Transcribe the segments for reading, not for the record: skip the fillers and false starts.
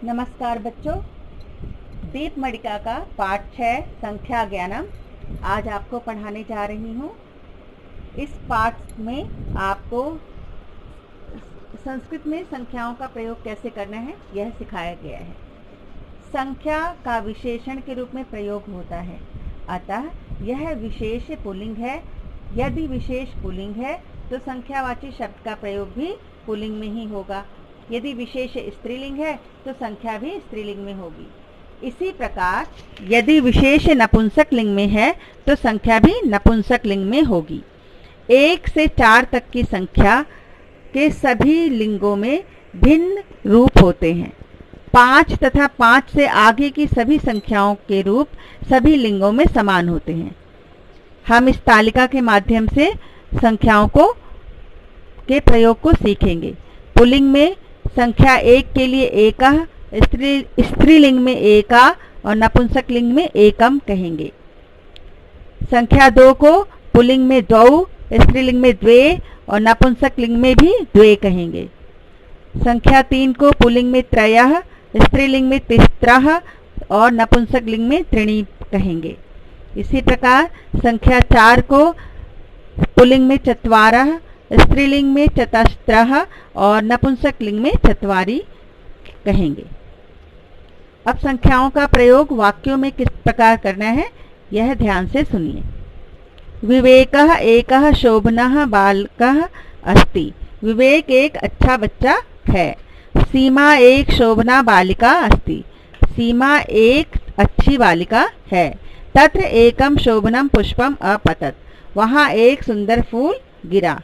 नमस्कार बच्चों, दीप मणिका का पाठ 6 संख्या ज्ञानम आज आपको पढ़ाने जा रही हूँ। इस पाठ में आपको संस्कृत में संख्याओं का प्रयोग कैसे करना है यह सिखाया गया है। संख्या का विशेषण के रूप में प्रयोग होता है, अतः यह विशेष पुल्लिंग है। यदि विशेष पुल्लिंग है तो संख्यावाची शब्द का प्रयोग भी पुल्लिंग में ही होगा। यदि विशेष स्त्रीलिंग है तो संख्या भी स्त्रीलिंग में होगी। इसी प्रकार यदि विशेष नपुंसक लिंग में है तो संख्या भी नपुंसक लिंग में होगी। 1 से 4 तक की संख्या के सभी लिंगों में भिन्न रूप होते हैं। 5 तथा 5 से आगे की सभी संख्याओं के रूप सभी लिंगों में समान होते हैं। हम इस तालिका के माध्यम से संख्याओं के प्रयोग को सीखेंगे। पुल्लिंग में संख्या 1 के लिए एकः, स्त्रीलिंग में एका और नपुंसक लिंग में एकम कहेंगे। संख्या 2 को पुल्लिंग में द्वौ, स्त्रीलिंग में द्वे और नपुंसक लिंग में भी द्वे कहेंगे। संख्या 3 को पुल्लिंग में त्रयः, स्त्रीलिंग में तिस्त्रः और नपुंसक लिंग में त्रीणि कहेंगे। इसी प्रकार संख्या 4 को पुल्लिंग में चत्वारः, स्त्रीलिंग में चतस्त्रः और नपुंसक लिंग में चत्वारि कहेंगे। अब संख्याओं का प्रयोग वाक्यों में किस प्रकार करना है यह ध्यान से सुनिए। विवेकः एकः शोभनः बालकः अस्ति। विवेक एक अच्छा बच्चा है। सीमा एक शोभना बालिका अस्ति। सीमा एक अच्छी बालिका है। तत्र एकम शोभनम पुष्पम अपतत। वहाँ एक सुंदर फूल गिरा।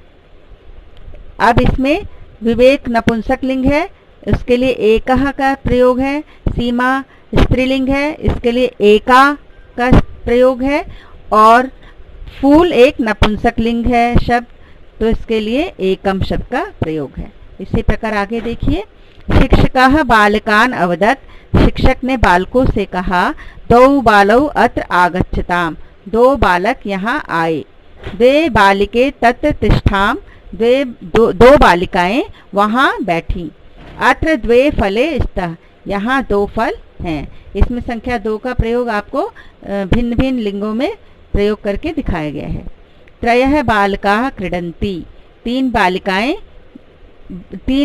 अब इसमें विवेक नपुंसक लिंग है, इसके लिए एकः का प्रयोग है। सीमा स्त्रीलिंग है, इसके लिए एका का प्रयोग है। और फूल एक नपुंसक लिंग है शब्द, तो इसके लिए एकम शब्द का प्रयोग है। इसी प्रकार आगे देखिए। शिक्षकः बालकान् अवदत्। शिक्षक ने बालकों से कहा, द्वौ बालौ अत्र आगच्छताम्। 2 बालक यहाँ आए। द्वे बालिके तत्र तिष्ठाम। 2 बालिकाएं वहाँ बैठी। अत्र द्वे फले स्तः। यहाँ 2 फल हैं। इसमें संख्या 2 का प्रयोग आपको भिन्न भिन्न लिंगों में प्रयोग करके दिखाया गया है। त्रयः बालकाः क्रीडन्ति। 3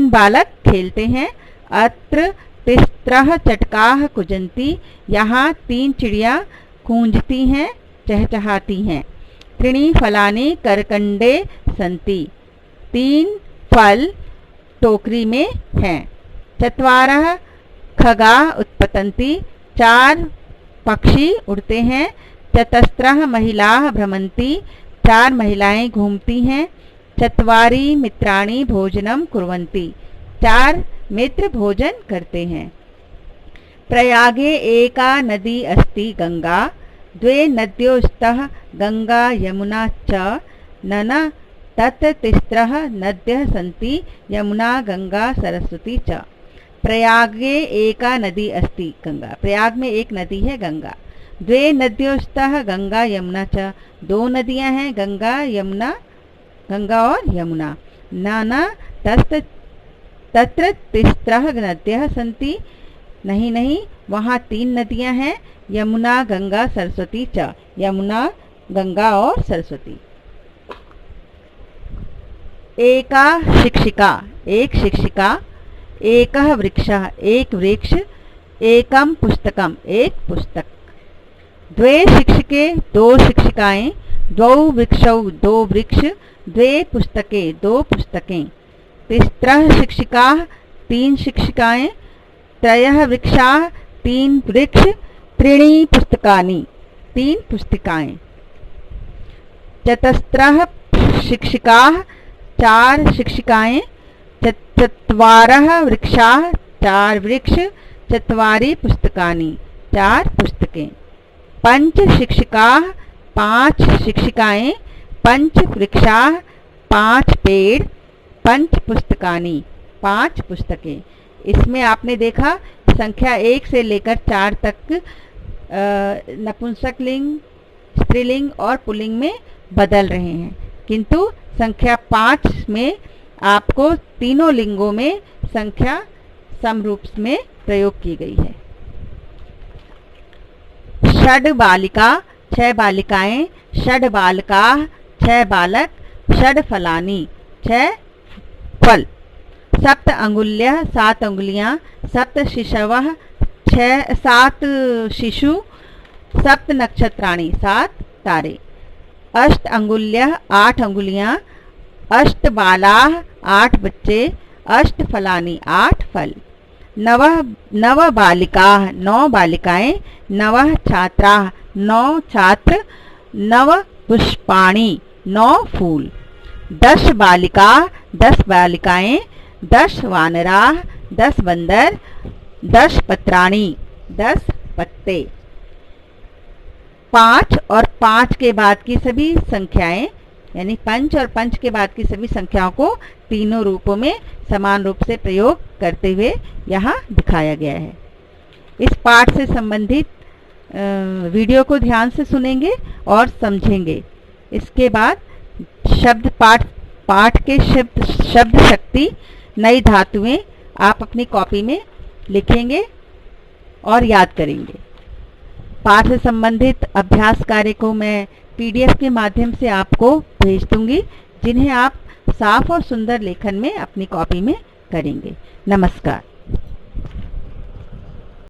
बालक खेलते हैं। अत्र तिस्त्रः चटकाः कुजन्ति। यहाँ 3 चिड़िया कूंजती हैं, चहचहाती हैं। त्रीणि फलानि करकंडे सन्ति। 3 फल टोकरी में हैं। चत्वारः खगाः उत्पतन्ति। 4 पक्षी उड़ते हैं। चतस्त्रः महिलाः भ्रमन्ति। 4 महिलाएं घूमती हैं। चत्वारि मित्राणि भोजनं कुर्वन्ति। 4 मित्र भोजन करते हैं। प्रयागे एका नदी अस्ति गंगा। 2 नद्यो स्तः गंगा यमुना च। नन तत्र तिस्त्रः नद्यः सन्ति यमुना गंगा सरस्वती च। प्रयागे एका नदी अस्ति गंगा। प्रयाग में एक नदी है गंगा। 2 नद्यो स्तः गंगा यमुना च। 2 नदियां हैं गंगा यमुना, गंगा और यमुना। नाना तत्र तिस्त्रः नद्यः सन्ति। नहीं, वहाँ 3 नदियां हैं, यमुना गंगा सरस्वती च। यमुना, गंगा और सरस्वती। एका शिक्षिका। एक शिक्षिका। एकः वृक्षः। एक वृक्ष। एकम पुस्तकम। एक पुस्तक। 2 शिक्षके। 2 शिक्षिकाएं। द्वौ वृक्षौ। 2 वृक्ष। 2 पुस्तके। 2 पुस्तकें। तिस्त्रः शिक्षिकाः। 3 शिक्षिकाएं। त्रयः वृक्षाः। 3 वृक्ष। त्रीणि पुस्तकानि। 3 पुस्तिकाएं। चतस्त्रः शिक्षिकाः। 4 शिक्षिकाएं। चत्वारः वृक्षाः। 4 वृक्ष। चत्वारि पुस्तकानि। 4 पुस्तकें। 5 शिक्षिकाः। 5 शिक्षिकाएं। 5 वृक्षाः। 5 पेड़। 5 पुस्तकानि। 5 पुस्तकें। इसमें आपने देखा संख्या 1 से लेकर 4 तक नपुंसक लिंग, स्त्रीलिंग और पुल्लिंग में बदल रहे हैं, किंतु संख्या 5 में आपको तीनों लिंगों में संख्या समरूप में प्रयोग की गई है। षड बालिका 6 बालिकाएं, षड बालका 6 बालक, षड फलानी 6 फल, सप्त अंगुल्य 7 अंगुलियां, सप्त शिशवः 7 शिशु, सप्त नक्षत्राणि 7 तारे, अष्ट अंगुल्य 8 अंगुलियां, अष्ट बालाः 8 बच्चे, अष्ट फलानी 8 फल, नव बालिकाः 9 बालिकाएं, नवः छात्राः 9 छात्र, नव पुष्पाणि 9 फूल, 10 बालिका 10 बालिकाएं, 10 वानराः 10 बंदर, 10 पत्राणि 10 पत्ते। 5 और 5 के बाद की सभी संख्याएं यानी पंच और पंच के बाद की सभी संख्याओं को तीनों रूपों में समान रूप से प्रयोग करते हुए यहाँ दिखाया गया है। इस पाठ से संबंधित वीडियो को ध्यान से सुनेंगे और समझेंगे। इसके बाद पाठ के शब्द शक्ति, नई धातुएं आप अपनी कॉपी में लिखेंगे और याद करेंगे। पाठ से संबंधित अभ्यास कार्य को मैं PDF के माध्यम से आपको भेज दूंगी, जिन्हें आप साफ और सुंदर लेखन में अपनी कॉपी में करेंगे। नमस्कार।